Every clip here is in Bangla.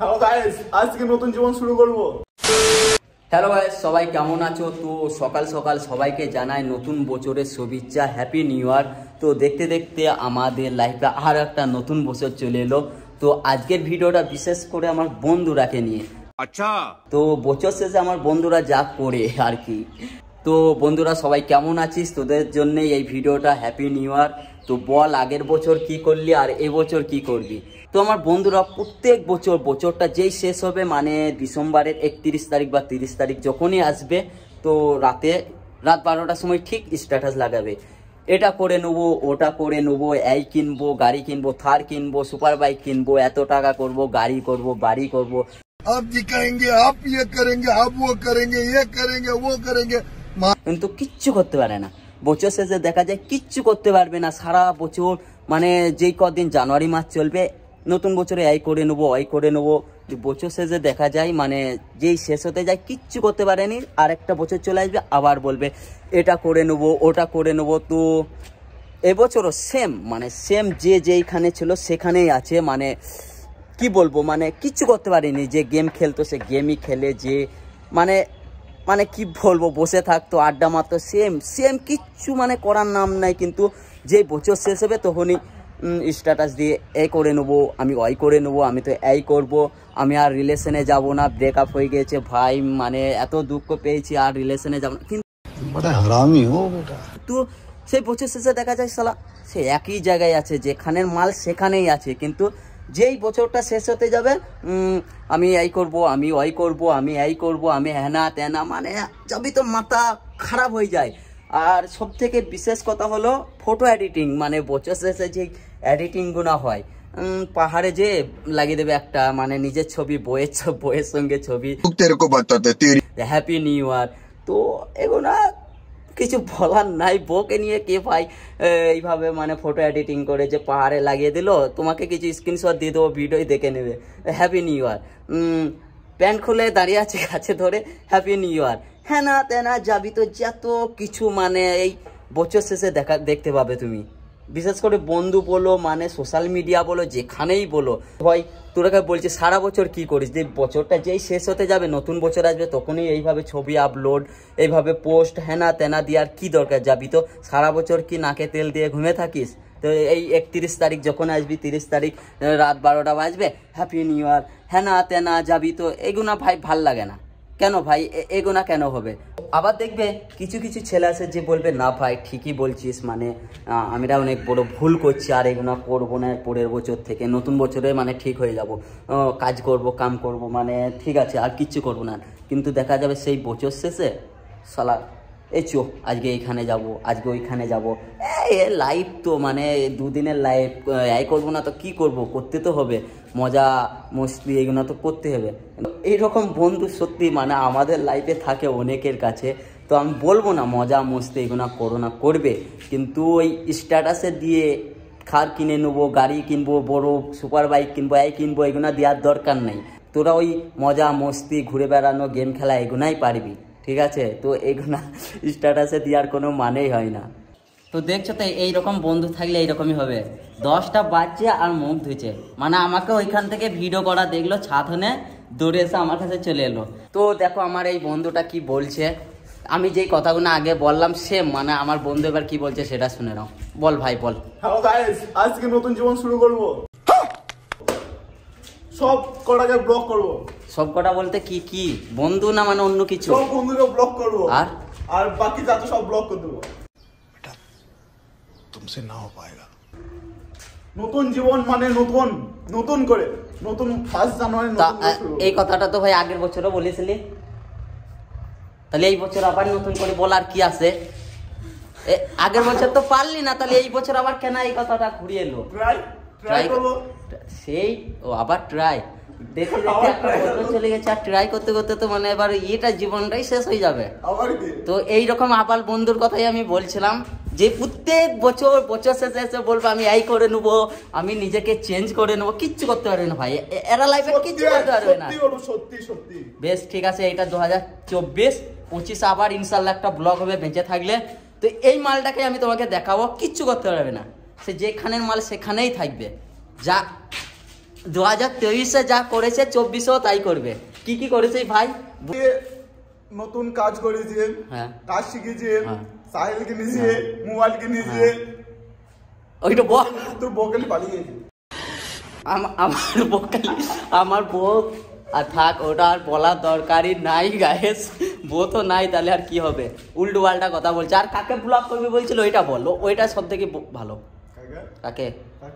হ্যালো গাইস, আজকে নতুন জীবন শুরু করব। হ্যালো গাইস, সবাই কেমন আছো? তো সকাল সকাল সবাইকে জানাই নতুন বছরের শুভেচ্ছা, হ্যাপি নিউ ইয়ার। তো দেখতে দেখতে আমাদের লাইফে আর একটা নতুন বছর চলে এলো। তো আজকের ভিডিওটা বিশেষ করে আমার বন্ধুরাকে নিয়ে। আচ্ছা, তো বছর শেষে আমার বন্ধুরা যা করে আর কি। তো বন্ধুরা সবাই কেমন আছিস? তোদের জন্য এই ভিডিওটা, হ্যাপি নিউ ইয়ার। তো বল, আগের বছর কি করলি আর এবছর কি করবি? তো আমার বন্ধুরা প্রত্যেক বছরটা যেই শেষ হবে, মানে ডিসেম্বরের 31 তারিখ বা 30 তারিখ যখনই আসবে, তো রাত 12টার সময় ঠিক স্ট্যাটাস লাগাবে, এটা করে নেবো, ওটা করে নেবো, এই কিনবো, গাড়ি কিনবো, থার কিনবো, সুপার বাইক কিনবো, এত টাকা করব, গাড়ি করব, বাড়ি করব। आप दिखाएंगे, आप ये करेंगे, आप वो करेंगे, ये करेंगे, वो करेंगे, কিন্তু কিচ্ছু করতে পারে না। বছর শেষে দেখা যায় কিচ্ছু করতে পারবে না সারা বছর। মানে যেই কদিন জানুয়ারি মাস চলবে, নতুন বছরে এই করে নেবো, ওই করে নেবো, বছর শেষে দেখা যায় মানে যেই শেষ হতে যায় কিচ্ছু করতে পারেনি। আর একটা বছর চলে আসবে, আবার বলবে এটা করে নেবো, ওটা করে নেবো। তো এবছরও সেম, মানে সেম যে যেইখানে ছিল সেখানেই আছে। মানে কি বলবো, মানে কিচ্ছু করতে পারিনি। যে গেম খেলতো সে গেমই খেলে, যে মানে মানে কি বলবো, বসে থাকতো, আড্ডা মারতো, সেম কিচ্ছু মানে করার নাম নাই। কিন্তু যে বছর শেষ হবে তখনই স্ট্যাটাস দিয়ে এই করে নেবো, আমি ওই করে নেবো, আমি তো এই করব, আমি আর রিলেশনে যাব না, ব্রেকআপ হয়ে গেছে ভাই, মানে এত দুঃখ পেয়েছি, আর রিলেশনে যাব না। কিন্তু बड़ा हरामी हो बेटा। তো সেই বছর শেষে দেখা যায় সালা সে একই জায়গায় আছে, যেখানের মাল সেখানেই আছে। কিন্তু যেই বছরটা শেষ হতে যাবে, আমি এই করব, আমি ওই করব, আমি এই করব, আমি হ্যানা তেনা, মানে যাবি তো মাথা খারাপ হয়ে যায়। আর সব থেকে বিশেষ কথা হলো ফটো এডিটিং, মানে বছর শেষে যে এডিটিংগুলো হয়, পাহাড়ে যে লাগিয়ে দেবে একটা, মানে নিজের ছবি, বইয়ের সঙ্গে ছবি, হ্যাপি নিউ ইয়ার। তো এগুলো কিছু বলার নাই, বউকে নিয়ে কে ভাই এইভাবে মানে ফটো এডিটিং করে যে পাহাড়ে লাগিয়ে দিল, তোমাকে কিছু স্ক্রিনশট দিয়ে দেবো, ভিডিওই দেখে নেবে, হ্যাপি নিউ ইয়ার। প্যান্ট খুলে দাঁড়িয়ে আছে কাছে ধরে, হ্যাপি নিউ ইয়ার, হ্যাঁ না তেনা, যাবি তো যত কিছু, মানে এই বছর শেষে দেখতে পাবে তুমি। বিশেষ করে বন্ধু বলো, মানে সোশ্যাল মিডিয়া বলো, যেখানেই বলো ভাই, তোরাকে বলছি সারা বছর কি করিস? যে বছরটা যেই শেষ হতে যাবে, নতুন বছর আসবে, তখনই এইভাবে ছবি আপলোড, এইভাবে পোস্ট, হ্যানা তেনা দেওয়ার কি দরকার? যাবি তো সারা বছর কি নাকে তেল দিয়ে ঘুমে থাকিস? তো এই 31 তারিখ যখন আসবি, 30 তারিখ রাত 12টা বাজবে, হ্যাপি নিউ ইয়ার, হ্যানা তেনা, যাবি তো। এগুনা ভাই ভাল লাগে না। কেন ভাই এগোনা কেন হবে? আবার দেখবে কিছু কিছু ছেলে আছে যে বলবে, না ভাই ঠিকই বলছিস, মানে আমরা অনেক বড় ভুল করছি, আর এগুলো করবো না, পরের বছর থেকে নতুন বছরে মানে ঠিক হয়ে যাব, কাজ করব, কাম করব, মানে ঠিক আছে, আর কিচ্ছু করবো না। কিন্তু দেখা যাবে সেই বছর শেষে শালা এই চো আজকে এইখানে যাব, আজকে ওইখানে যাব, লাইফ তো মানে দুদিনের লাইফ, এই করবো না তো কি করব, করতে তো হবে, মজা মস্তি এগুলো তো করতে হবে। এইরকম বন্ধু সত্যি মানে আমাদের লাইফে থাকে অনেকের কাছে। তো আমি বলবো না মজা মস্তি এগুলো করো না, করবে, কিন্তু ওই স্ট্যাটাসে দিয়ে কার কিনে নেবো, গাড়ি কিনবো, বড় সুপার বাইক কিনবো, এই কিনবো, এগুলো দেওয়ার দরকার নেই। তোরা ওই মজা মস্তি, ঘুরে বেড়ানো, গেম খেলা এগুলাই পারবি, ঠিক আছে? তো এগুলো স্ট্যাটাসে দেওয়ার কোনো মানেই হয় না। তো দেখছো তো এইরকম বন্ধু থাকলে এইরকমই হবে। 10টা বাজছে আর মুখ ধুচ্ছে, মানে আমাকে ওইখান থেকে ভিডিও করা দেখলো, ছাদনে দৌড়ে এসে আমার কাছে চলে এলো। তো দেখো আমার এই বন্ধুটা কি বলছে, আমি যেই কথাগুলো আগে বললাম সেম, মানে আমার বন্ধু এবার কি বলছে সেটা শুনে নাও। বল ভাই বল। হ্যালো গাইস, আজকে নতুন জীবন শুরু করব। সব কটাকে ব্লক করব। সব কটা বলতে কি কি বন্ধু না মানে অন্য কিছু? সব বন্ধুকে ব্লক করব, আর আর বাকি যত সব ব্লক করে দেবো। बेटा तुमसे ना हो पाएगा। নতুন জীবন মানে নতুন নতুন করে, নতুন 1 জানুয়ারি নতুন শুরু। এই কথাটা তো ভাই আগের বছরও বলেছিলি, তাহলে এই বছর আবার নতুন করে বলার কি আছে? আগের বছর তো পারলি না, তাহলে এই বছর আবার কেন এই কথাটা ঘুরিয়ে এলো? ট্রাই করব। সেই ও আবার ট্রাই, দেখতে দেখতে একটা বছর চলে গেছে, আর ট্রাই করতে করতে তো মানে এবার এটা জীবনটাই শেষ হয়ে যাবে। তো এইরকম আবার বন্ধুর কথাই আমি বলছিলাম, যে প্রত্যেক বছর শেষে এসে বলবো আমি এই করে নেবো, আমি নিজেকে চেঞ্জ করে নেবো, কিচ্ছু করতে পারবে না ভাই, এরা লাইফে কিচ্ছু করতে পারবে না। সত্যি সত্যি বেশ ঠিক আছে, এটা 2024-25 আবার ইনশাল্লাহ একটা ব্লগ হবে বেঁচে থাকলে। তো এই মালটাকে আমি তোমাকে দেখাবো, কিচ্ছু করতে পারবে না, সে যেখানের মাল সেখানেই থাকবে। যা 2023-এ যা করেছে 24-এও তাই করবে। কি কি করেছে ভাই? নতুন কাজ করেছে, হ্যাঁ কাজ শিখেছে, হ্যাঁ। সাইকেল কিনেছে, মোবাইল কিনেছে। ওইটা বল। তোর বকেলি পালিয়ে গেছে। আমার বউ আর থাক, ওটা আর বলার দরকারই নাই গাইস। বউ তো নাই, তাহলে আর কি হবে? উল্টো পাল্টা কথা বলছে। আর কাকে ব্লক করবি বলছিল ওইটা বলো, ওইটা সব থেকে ভালো। কাকে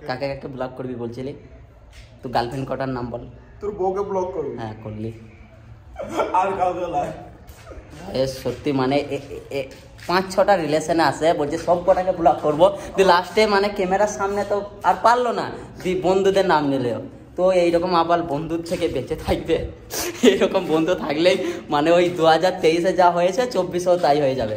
কাকে কাকে ব্লক করবি বলছিলি? তো গার্লফ্রেন্ড কটার নাম বল। তোর বউকে ব্লক করবি? হ্যাঁ করলি। আর কাউকে নয়। সত্যি মানে 5-6টা রিলেশনে আসে, বলছে সব কটাকে ব্লক করবো, লাস্টে মানে ক্যামেরার সামনে তো আর পারলো না, বন্ধুদের নাম নিলেও। তো এইরকম আবার বন্ধুর থেকে বেঁচে থাকবে। এইরকম বন্ধু থাকলেই মানে ওই 2023-এ যা হয়েছে 24-এও তাই হয়ে যাবে।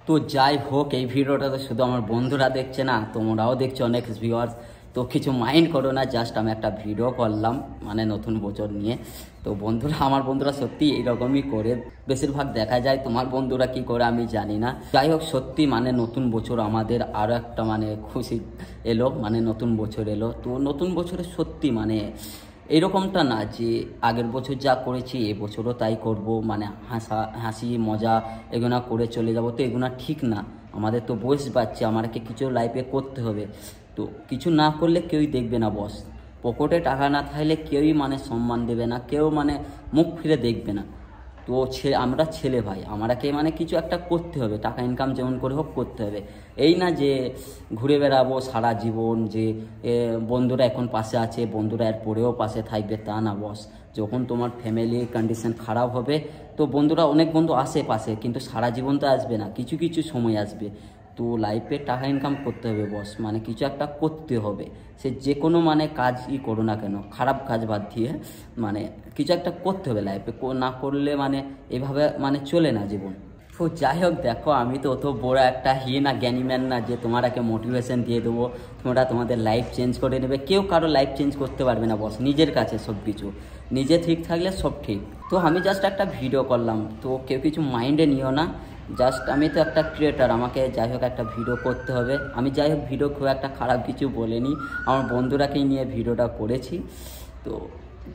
তো যাই হোক, এই ভিডিওটা তো শুধু আমার বন্ধুরা দেখছে না, তোমরাও দেখছো, অনেক ভিউয়ার্স। তো কিছু মাইন্ড করো না, জাস্ট আমি একটা ভিডিও করলাম মানে নতুন বছর নিয়ে। তো বন্ধুরা, আমার বন্ধুরা সত্যি এইরকমই করে, বেশিরভাগ দেখা যায়। তোমার বন্ধুরা কি করে আমি জানি না। যাই হোক, সত্যি মানে নতুন বছর আমাদের আরও একটা মানে খুশি এলো, মানে নতুন বছর এলো। তো নতুন বছরে সত্যি মানে এরকমটা না যে আগের বছর যা করেছি এবছরও তাই করব, মানে হাসি মজা এগুলো করে চলে যাব। তো এগুলো ঠিক না। আমাদের তো বয়স বাড়ছে, আমাকে কিছু লাইফে করতে হবে। তো কিছু না করলে কেউই দেখবে না বস। পকেটে টাকা না থাকলে কেউই মানে সম্মান দেবে না, কেউ মানে মুখ ফিরে দেখবে না। তো আমরা ছেলে ভাই, আমাকে মানে কিছু একটা করতে হবে, টাকা ইনকাম যেমন করে হোক করতে হবে। এই না যে ঘুরে বেড়াবো সারা জীবন, যে বন্ধুরা এখন পাশে আছে, বন্ধুরা এর পরেও পাশে থাকবে, তা না বস। যখন তোমার ফ্যামিলির কন্ডিশন খারাপ হবে, তো বন্ধুরা, অনেক বন্ধু আসে পাশে, কিন্তু সারা জীবন তো আসবে না, কিছু কিছু সময় আসবে। তো লাইফে টাকা ইনকাম করতে হবে বস, মানে কিছু একটা করতে হবে। সে যে কোনো মানে কাজই করো না কেন, খারাপ কাজ বাদ দিয়ে মানে কিছু একটা করতে হবে লাইফে। না করলে মানে এভাবে মানে চলে না জীবন। তো যাই হোক, দেখো আমি তো অত বড় একটা না জ্ঞানীম্যান না যে তোমারাকে মোটিভেশন দিয়ে দেবো, তোমরা তোমাদের লাইফ চেঞ্জ করে নেবে। কেউ কারো লাইফ চেঞ্জ করতে পারবে না বস, নিজের কাছে সব কিছু। নিজে ঠিক থাকলে সব ঠিক। তো আমি জাস্ট একটা ভিডিও করলাম, তো কেউ কিছু মাইন্ডে নিও না। জাস্ট আমি তো একটা ক্রিয়েটার, আমাকে যাই হোক একটা ভিডিও করতে হবে। আমি যাই হোক ভিডিও খুব একটা খারাপ কিছু বলিনি, আমার বন্ধুরাকেই নিয়ে ভিডিওটা করেছি। তো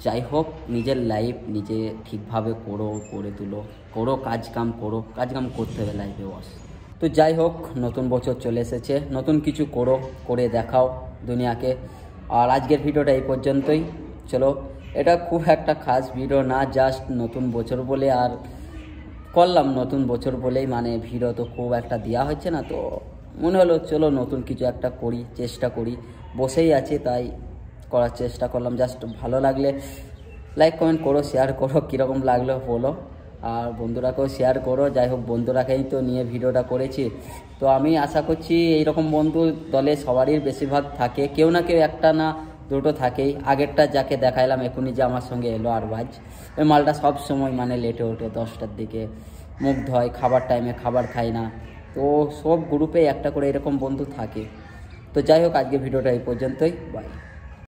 যাই হোক, নিজের লাইফ নিজে ঠিকভাবে করে তুলো, কাজ কাম করতে হবে লাইফে বস। তো যাই হোক, নতুন বছর চলে এসেছে, নতুন কিছু করে দেখাও দুনিয়াকে। আর আজকের ভিডিওটা এই পর্যন্তই। চলো, এটা খুব একটা খাস ভিডিও না, জাস্ট নতুন বছর বলে আর করলাম। নতুন বছর বলেই মানে ভিডিও তো খুব একটা দেওয়া হচ্ছে না, তো মনে হলো চলো নতুন কিছু একটা করি, চেষ্টা করি। বসেই আছি তাই করার চেষ্টা করলাম। জাস্ট ভালো লাগলে লাইক কমেন্ট করো, শেয়ার করো, কীরকম লাগলো বলো। আর বন্ধুরাকেও শেয়ার করো। যাই হোক, বন্ধুরাকেই তো নিয়ে ভিডিওটা করেছি। তো আমি আশা করছি এইরকম বন্ধু দলে সবারই বেশিরভাগ থাকে, কেউ না কেউ একটা না দুটো থাকেই। আগেরটা যাকে দেখাইলাম এখনই যে আমার সঙ্গে এলো আরবাজ, ওই মালটা সব সময় মানে লেটে ওঠে, 10টার দিকে মুখ ধোয়, খাবার টাইমে খাবার খায় না। তো সব গ্রুপে একটা করে এরকম বন্ধু থাকে। তো যাই হোক, আজকে ভিডিওটা এই পর্যন্তই, বাই।